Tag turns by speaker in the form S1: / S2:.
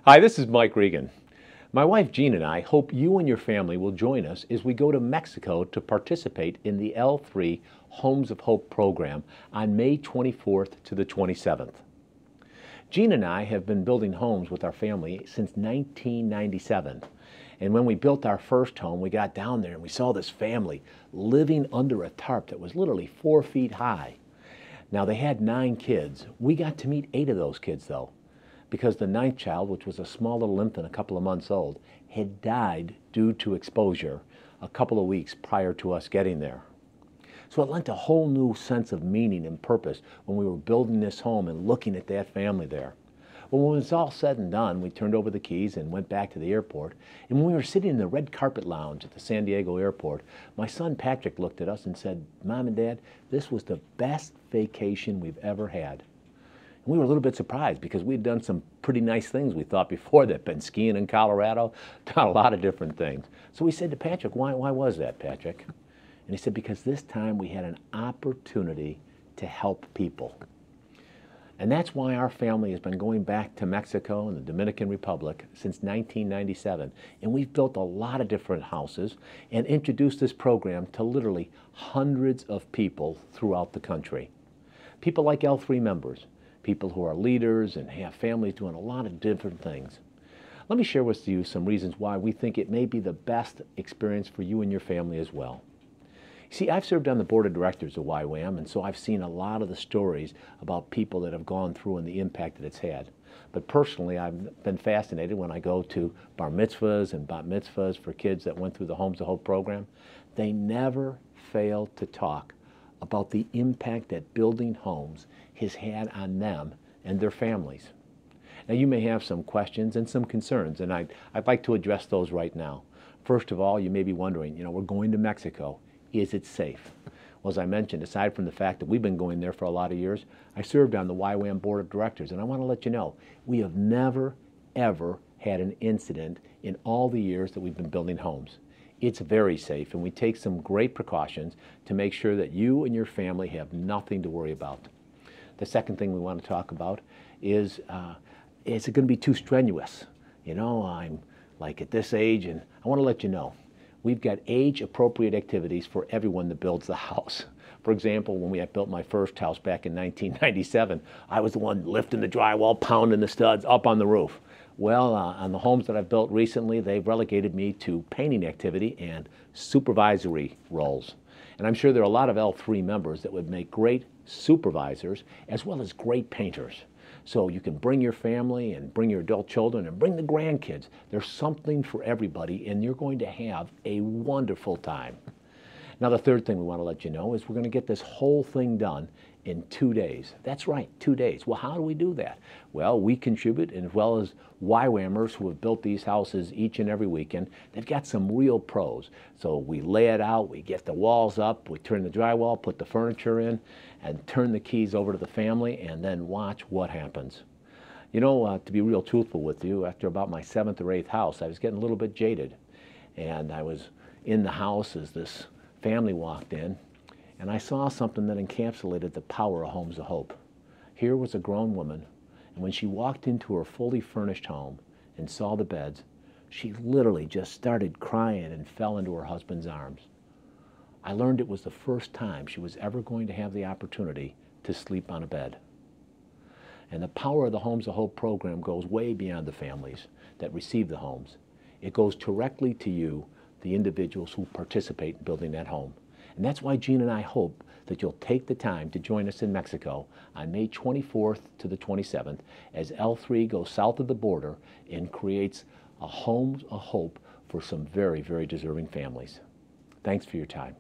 S1: Hi, this is Mike Regan. My wife Jean and I hope you and your family will join us as we go to Mexico to participate in the L3 Homes of Hope program on May 24th to the 27th. Jean and I have been building homes with our family since 1997. And when we built our first home, we got down there and we saw this family living under a tarp that was literally 4 feet high. Now, they had 9 kids. We got to meet 8 of those kids, though, because the 9th child, which was a small little infant a couple of months old, had died due to exposure a couple of weeks prior to us getting there. So it lent a whole new sense of meaning and purpose when we were building this home and looking at that family there. Well, when it was all said and done, we turned over the keys and went back to the airport. And when we were sitting in the red carpet lounge at the San Diego airport, my son Patrick looked at us and said, "Mom and Dad, this was the best vacation we've ever had." And we were a little bit surprised because we'd done some pretty nice things we thought before that. Been skiing in Colorado, done a lot of different things. So we said to Patrick, why was that, Patrick? And he said, because this time we had an opportunity to help people. And that's why our family has been going back to Mexico and the Dominican Republic since 1997. And we've built a lot of different houses and introduced this program to literally hundreds of people throughout the country. People like L3 members, people who are leaders and have families doing a lot of different things. Let me share with you some reasons why we think it may be the best experience for you and your family as well. See, I've served on the board of directors of YWAM, and so I've seen a lot of the stories about people that have gone through and the impact that it's had. But personally, I've been fascinated when I go to bar mitzvahs and bat mitzvahs for kids that went through the Homes of Hope program. They never fail to talk about the impact that building homes has had on them and their families. Now, you may have some questions and some concerns, and I'd like to address those right now. First of all, you may be wondering, we're going to Mexico. Is it safe? Well, as I mentioned, aside from the fact that we've been going there for a lot of years, I served on the YWAM board of directors, and I want to let you know, we have never, ever had an incident in all the years that we've been building homes. It's very safe, and we take some great precautions to make sure that you and your family have nothing to worry about. The second thing we want to talk about is it going to be too strenuous? I'm like at this age, and I want to let you know, we've got age-appropriate activities for everyone that builds the house. For example, when I built my first house back in 1997, I was the one lifting the drywall, pounding the studs up on the roof. Well, on the homes that I've built recently, they've relegated me to painting activity and supervisory roles. And I'm sure there are a lot of L3 members that would make great supervisors as well as great painters. So you can bring your family and bring your adult children and bring the grandkids. There's something for everybody, and you're going to have a wonderful time. Now, the third thing we want to let you know is we're going to get this whole thing done in 2 days. That's right, 2 days. Well, how do we do that? Well, we contribute, as well as YWAMers who have built these houses each and every weekend. They've got some real pros. So we lay it out, we get the walls up, we turn the drywall, put the furniture in, and turn the keys over to the family, and then watch what happens. To be real truthful with you, after about my 7th or 8th house, I was getting a little bit jaded. And I was in the house as this family walked in, and I saw something that encapsulated the power of Homes of Hope. Here was a grown woman, and when she walked into her fully furnished home and saw the beds, she literally just started crying and fell into her husband's arms. I learned it was the first time she was ever going to have the opportunity to sleep on a bed. And the power of the Homes of Hope program goes way beyond the families that receive the homes. It goes directly to you, the individuals who participate in building that home. And that's why Jean and I hope that you'll take the time to join us in Mexico on May 24th to the 27th as L3 goes south of the border and creates a Homes of Hope for some very, very deserving families. Thanks for your time.